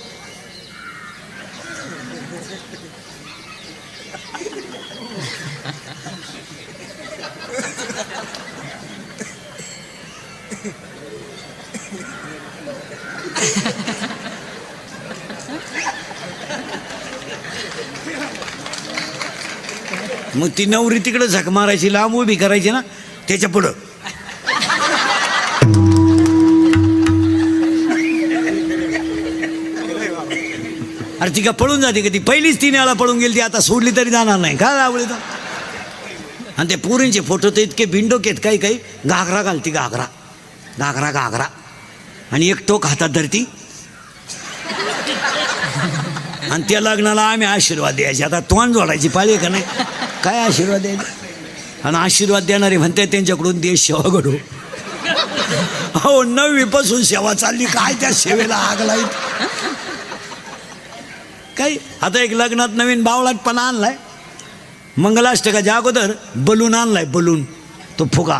मग ती नवरी तिकडं झक मारायची, लांब उभी करायची ना त्याच्या पुढं. अरे ती का पळून जाते का? ती पहिलीच 3 वेळा पळून गेली, ती आता सोडली तरी जाणार नाही का आवडली तर. आणि ते पोरींचे फोटो तर इतके बिंडोक आहेत, काही काही घागरा घालती, घागरा घागरा घागरा, आणि एक टोक हातात धरती. आणि त्या लग्नाला आम्ही आशीर्वाद द्यायचे. आता तोंड जोडायची पाळी का नाही? काय आशीर्वाद द्यायचे? आणि आशीर्वाद देणारे म्हणते त्यांच्याकडून देश सेवा घडू. हो, 9वी पासून सेवा चालली, काय त्या सेवेला आग लाईत काही. आता एक लग्नात नवीन बावळाटपणा आणलाय. मंगलाष्टकाच्या अगोदर बलून आणलाय, बलून, तो फुगा,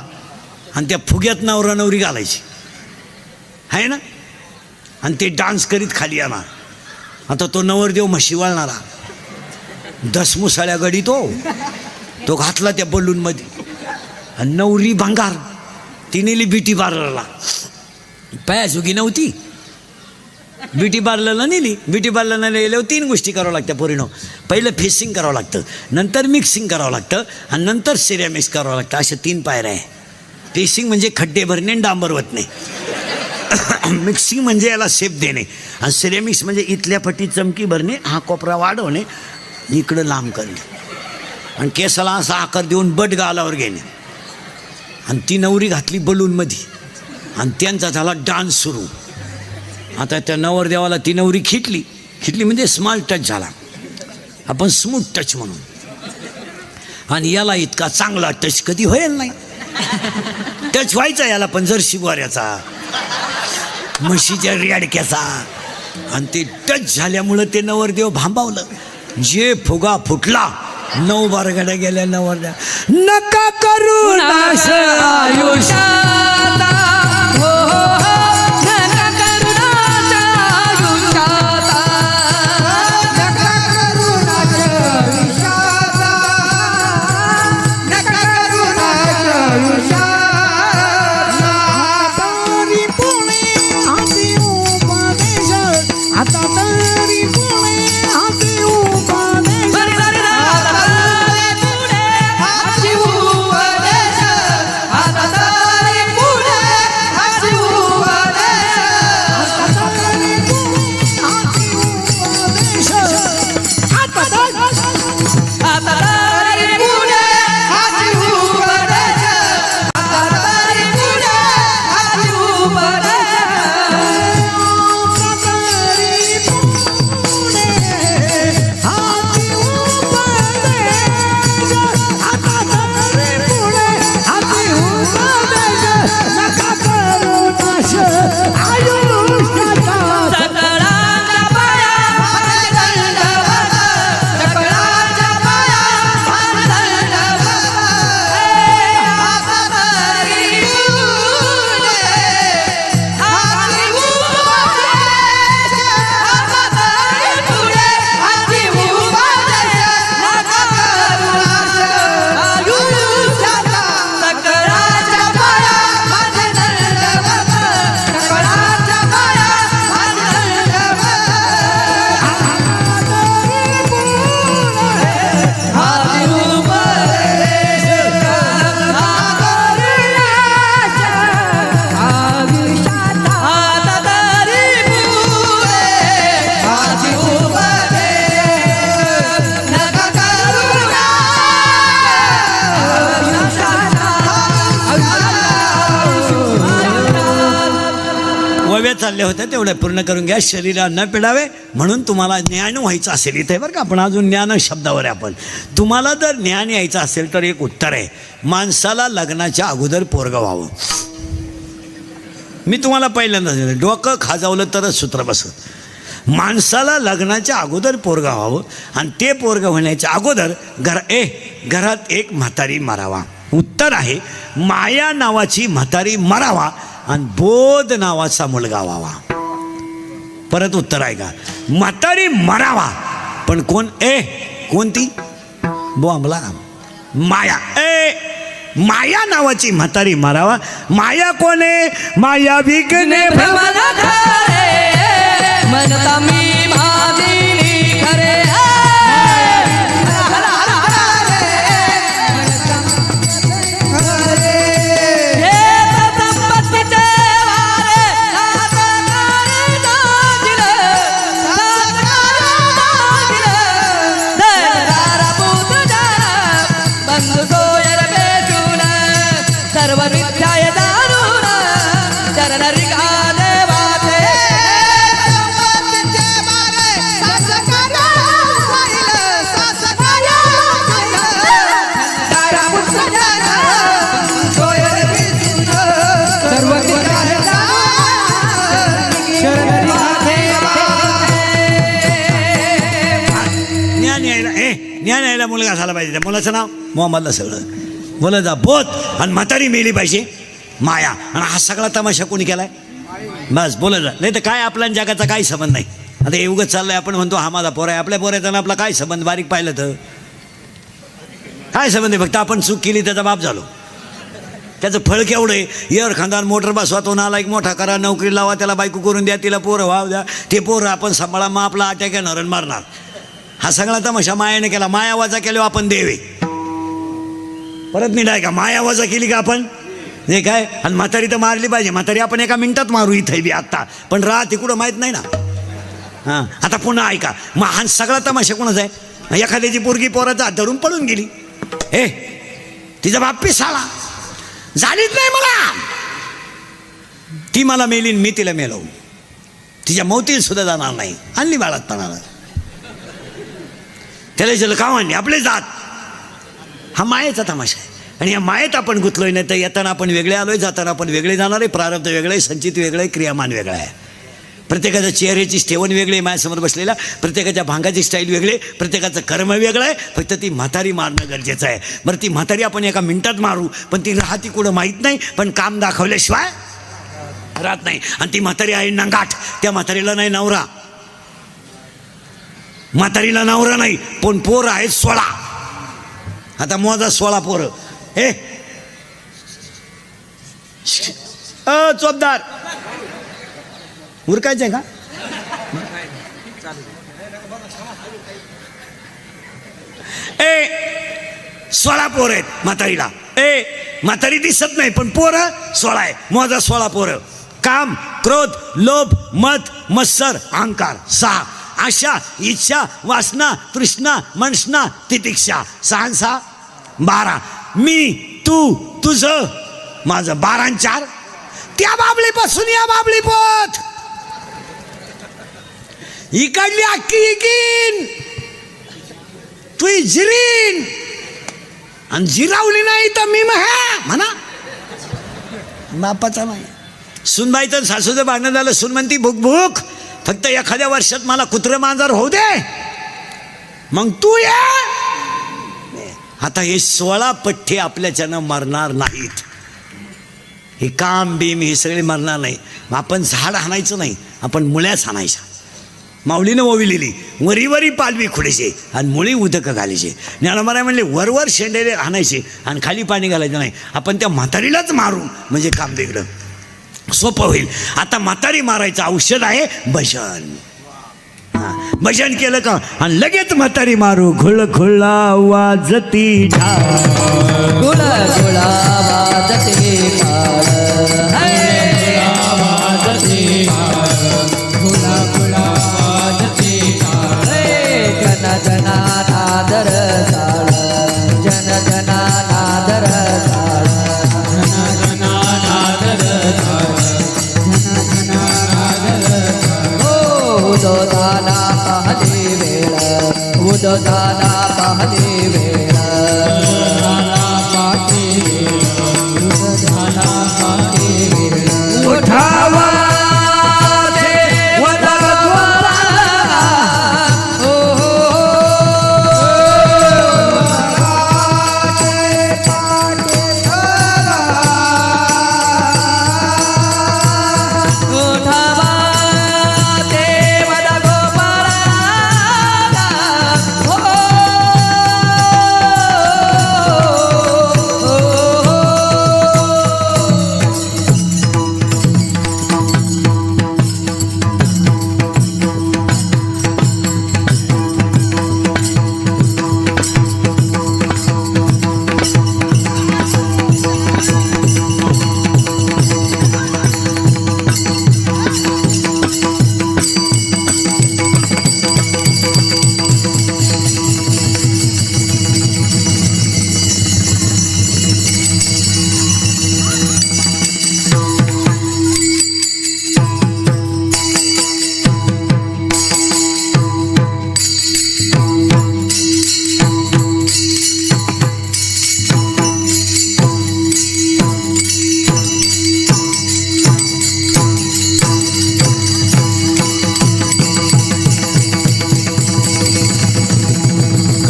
आणि त्या फुग्यात नवरा नवरी घालायची आहे ना, आणि ते डान्स करीत खाली येणार. आता तो नवरदेव म्हशी वळणारा, 10 मुसाळ्या गडी तो घातला त्या बलूनमध्ये. आणि नवरी भंगार, ती नेली ब्युटी पार्लरला. पायाचुकी नव्हती, ब्युटी पार्लरला नेली. ब्युटी पार्लरला नेल्यावर 3 गोष्टी करावं लागत्या पोरीनो. पहिलं फेसिंग करावं लागतं, नंतर मिक्सिंग करावं लागतं, आणि नंतर सिरॅमिक्स करावं लागतं. अशा 3 पायऱ्या आहे. फेसिंग म्हणजे खड्डे भरणे आणि डांबर वतणे. मिक्सिंग म्हणजे याला शेप देणे, आणि सिरॅमिक्स म्हणजे इथल्या पट्टी चमकी भरणे, हा कोपरा वाढवणे, इकडं लांब करणे, आणि केसाला असा आकार देऊन बट गालावर घेणे. आणि ती नवरी घातली बलूनमध्ये, आणि त्यांचा झाला डान्स सुरू. आता त्या नवरदेवाला ती नवरी खिटली म्हणजे स्मॉल टच झाला, आपण स्मूथ टच म्हणून. आणि याला इतका चांगला टच कधी होईल नाही. टच व्हायचा याला पण जर्सी गोऱ्याचा, म्हशीच्या रेडक्याचा. आणि ते टच झाल्यामुळं ते नवरदेव भांबावलं. जे फुगा फुटला, 9 बारगाड्या गेल्या नवरदेव. नका करू नाश आयुष्याचा, हो नका करू नाश आयुष्याचा, नका करू नाश आयुष्याचा, नका करू नाश आयुष्याचा. तरी पुणे हाती उपदेश, आता तरी पुणे हाती उपदेश, बरी झाली ना. आता तरी पुढे हाती उपदेश, आता तरी ओव्या चालल्या होत्या तेवढ्या पूर्ण करून घ्या. शरीराला न पिडावे म्हणून तुम्हाला ज्ञान व्हायचं असेल इथे बरं का, आपण अजून ज्ञान शब्दावर आहे आपण. तुम्हाला जर ज्ञान यायचं असेल तर एक उत्तर आहे, माणसाला लग्नाच्या अगोदर पोरगं व्हावं. मी तुम्हाला पहिल्यांदा सांगितलं, डोकं खाजावलं तरच सूत्र बसत. माणसाला लग्नाच्या अगोदर पोरगं व्हावं आणि ते पोरगं होण्याच्या अगोदर घरात एक म्हातारी मरावा. उत्तर आहे माया नावाची म्हातारी मरावा आणि बोध नावाचा मुलगा व्हावा. परत उत्तर आहे का, म्हातारी मरावा पण कोण कोणती बोंबला माया. माया नावाची म्हातारी मरावा. माया कोण आहे, माया विकणे भ्रमण खरे म्हणता मी भादिनी खरे. सर्व मिथ्याय दारुण चरण रिका देवाचे. ज्ञान यायला मुलगा झाला पाहिजे. त्या मुलाचं नाव मोहम्मदला सगळं बोला जा बोध आणि म्हातारी मेली पाहिजे माया. आणि हा सगळा तमाशा कोणी केलाय, बस बोला जा. नाही तर काय आपल्या जगाचा काही संबंध नाही. आता हे उगत चाललंय, आपण म्हणतो हा माझा पोर आहे, आपल्या पोराचा आपला काय संबंध, बारीक पाहिलं तर काय संबंध आहे. फक्त आपण चूक केली त्याचा बाप झालो. त्याचं फळ केवढं आहे, एअर खानदान मोटर बसवा, तो नाला एक मोठा करा, नोकरी लावा, त्याला बायको करून द्या, तिला पोरं व्हाव द्या, ते पोरं आपण सांभाळा, मग आपला अटॅक येणार आणि मारणार. हा सगळा तमाशा मायाने केला. माया वजा केल्यावर आपण देवे परत निघाय का, माया वजा केली का आपण हे काय. आणि म्हातारी तर मारली पाहिजे. म्हातारी आपण एका मिनिटात मारू इथे बी आत्ता, पण राहते कुठं माहीत नाही ना. हां आता पुन्हा ऐका, मग हा सगळा तमाशा कोणाचा आहे. एखाद्याची पोरगी पोराचा हात धरून पळून गेली, तिचा बाप पिसाळा झालीच नाही मला, ती मला मेलीन मी तिला मेलो, तिच्या मौतीला सुद्धा जाणार नाही. आणली बाळातपणाला, त्याला विचारलं का आणली, आपले जात. हा मायेचा तमाशा आहे. आणि या मायेत आपण गुंतलोय. नाही तर येताना आपण वेगळे आलोय, जाताना आपण वेगळे जाणार आहे. प्रारब्ध वेगळं आहे, संचित वेगळं आहे, क्रियामान वेगळं आहे. प्रत्येकाच्या चेहऱ्याची स्टेवन वेगळे माझ्यासमोर बसलेला, प्रत्येकाच्या भांगाची स्टाईल वेगळे, प्रत्येकाचं कर्म वेगळं आहे. फक्त ती म्हातारी मारणं गरजेचं आहे. बरं ती म्हातारी आपण एका मिनिटात मारू, पण ती राहती कुठं माहीत नाही. पण काम दाखवल्याशिवाय राहत नाही. आणि ती म्हातारी आहे नंगाट, त्या म्हातारीला नाही नवरा, म्हातारीला नवरा नाही, पण पोर आहेत 16. आता मोजा 16 पोरं. चोपदार उरकायचंय का, 16 पोरं आहेत म्हातारीला. म्हातारी दिसत नाही पण पोरं 16 आहे. मोजा 16 पोरं. काम, क्रोध, लोभ, मद, मत्सर, अहंकार 6. आशा, इच्छा, वासना, तृष्णा, मनसना, तितिक्षा 6 12. मी, तू, तुझं, माझं 12 आणि 4. त्या बाबळीपासून या बाबळी पोत इकडली अख्खी इकीन, तू जिरीन आणि जिरावली नाही तर मी म्हणा बापाचा नाही. सुनबाईचं सासूचं भांडण झालं, सून म्हणती भूक भूक, फक्त एखाद्या वर्षात मला कुत्रं मांजर होऊ दे, मग तू ये. आता हे 16 पठ्ठे आपल्याच्यानं मरणार नाहीत. हे काम बीम हे सगळे मरणार नाही. मग आपण झाड हाणायचं नाही, आपण मुळ्याच हाणायच्या. माऊलीनं ओविलेली वरीवरी पालवी खुडायचे आणि मुळी उदक घालायचे. ज्ञानोबा म्हणले वरवर शेंडेले हाणायचे आणि खाली पाणी घालायचं नाही. आपण त्या म्हातारीलाच मारू म्हणजे काम वेगळं सोपं होईल. आता म्हातारी मारायचं औषध आहे भजन. भजन केलं का आणि लगेच म्हातारी मारू. खुळ खुळा वाजती ढाल, गुळ गुळा वाजते काळ, गुळा गुळा वाजते काळ. जन जना नादर साळ, जन जना नादर साळ, जन जना नादर साळ, जन जना उदगाला पाहले वेळ उठावा देवता गोपाला. ओ उठावा देवता गोपाला.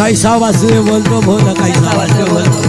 कैसा वासुदेव बोलतो बोला कैसा वासुदेव बोलतो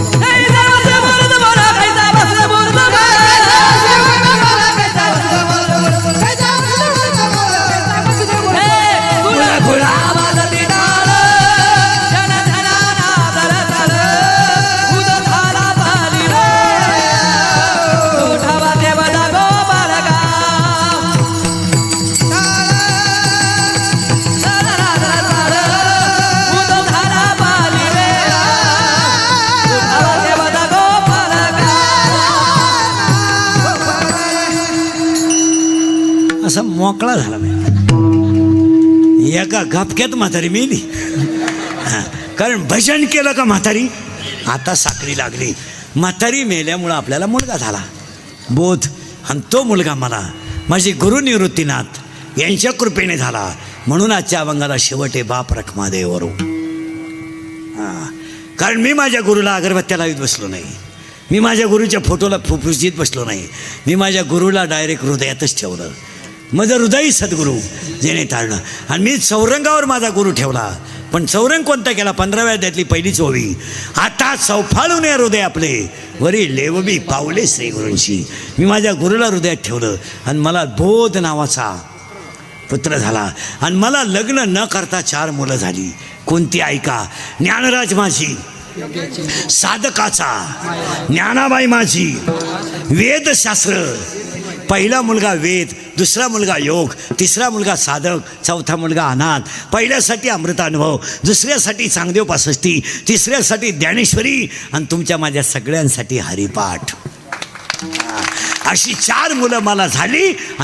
असा मोकळा झाला मी एका गपक्यात म्हातारी मेली. कारण भजन केलं का म्हातारी आता साखरी लागली. म्हातारी मेल्यामुळं आपल्याला मुलगा झाला बोध, आणि तो मुलगा मला माझे गुरु निवृत्तीनाथ यांच्या कृपेने झाला. म्हणून आजच्या अभंगाला शेवटे बाप रखमादेवरो. कारण मी माझ्या गुरुला अगरबत्त्या लावीत बसलो नाही, मी माझ्या गुरुच्या फोटोला फुफुसीत बसलो नाही, मी माझ्या गुरुला डायरेक्ट हृदयातच ठेवलं. माझं हृदयी सद्गुरू जेणे तारणं. आणि मी चौरंगावर माझा गुरु ठेवला. पण चौरंग कोणता केला? 15व्या अध्यायातली पहिलीच ओवी. आता चौफाळून हृदय आपले वरी लेवबी पावले श्री गुरूंशी. मी माझ्या गुरुला हृदयात ठेवलं आणि मला बोध नावाचा पुत्र झाला. आणि मला लग्न न करता 4 मुलं झाली. कोणती ऐका? ज्ञानराज माझी साधकाचा, ज्ञानाबाई माझी वेदशास्त्र. पहिला मुलगा वेद, दुसरा मुलगा योग, तिसरा मुलगा साधक, चौथा मुलगा अनाथ. पहिल्यासाठी अमृतानुभव, दुसऱ्यासाठी चांगदेव पासष्टी, तिसऱ्यासाठी ज्ञानेश्वरी आणि तुमच्या माझ्या सगळ्यांसाठी हरिपाठ. अशी 4 मुलं मला झाली.